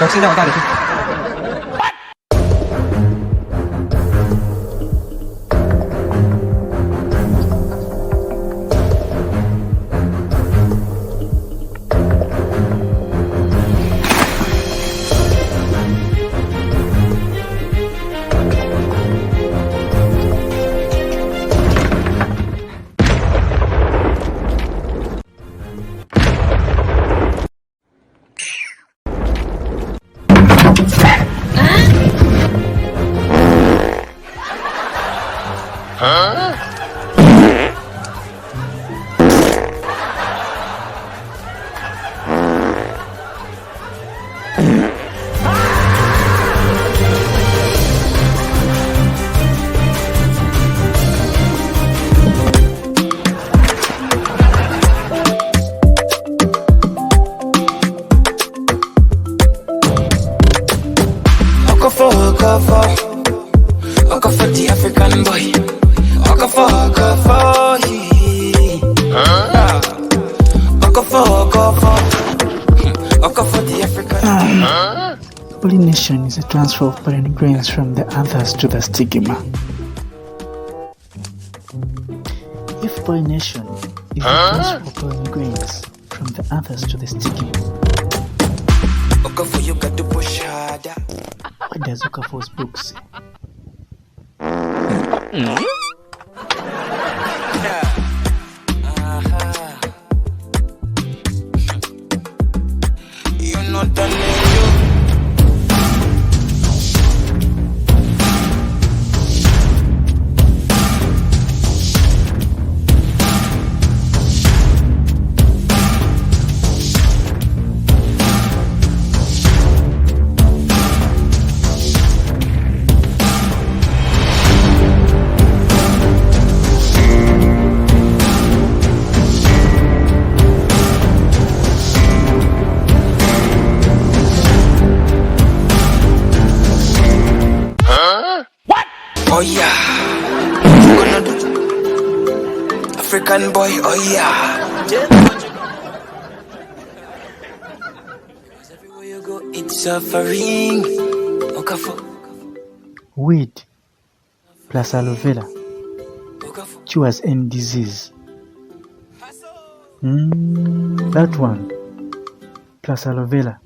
小吃让我带你去。Okafo the African Boy. Okafo the African Boy. Pollination is a transfer of pollen grains from the anthers to the stigma. If pollination is a transfer of pollen grains from the anthers to the stigma, Okafo, you got to push harder. What does Okafor's book say? You're not done yet. Oh yeah, what you gonna do? African boy, oh yeah. Cause everywhere you go, it's suffering. Okafo. Weed plus aloe vera cures any disease. That one plus aloe vera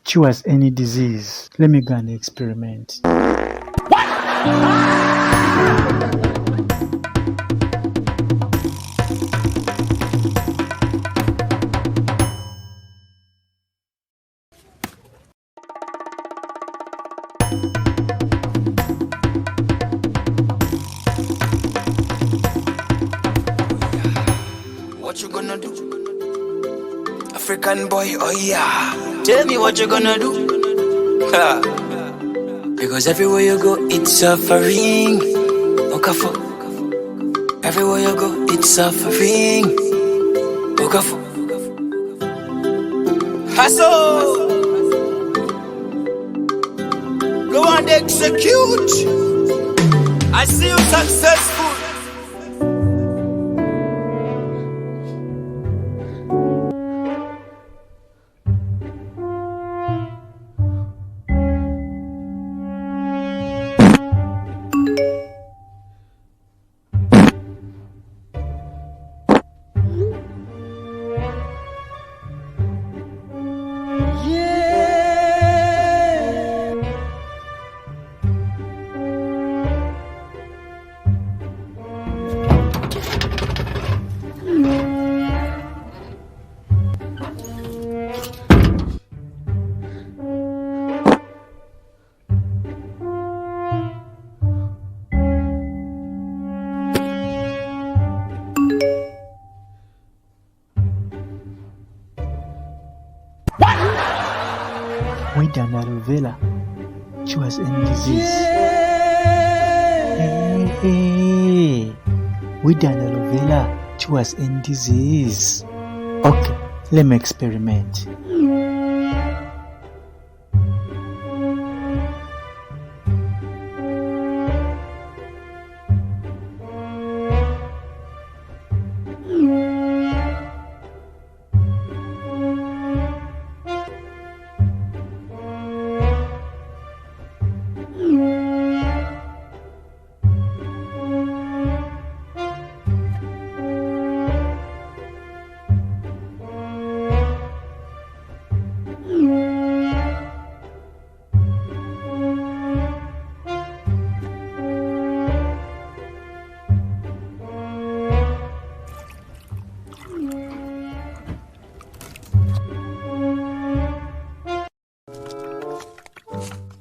cures any disease. Let me go and experiment. What you gonna do? African boy, oh yeah. Tell me what you gonna do. Ha. Because everywhere you go, it's suffering. Okafo. Everywhere you go, it's suffering. Okafo. Hustle. Go and execute. I see you successful. With an aloe vera cures any disease. Hey. With an aloe vera cures any disease. Okay, let me experiment.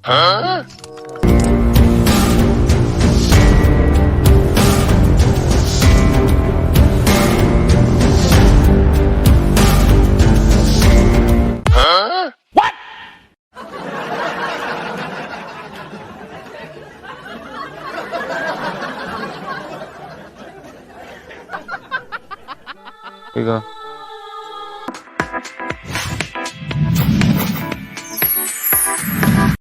Huh? Huh? What? Here we go.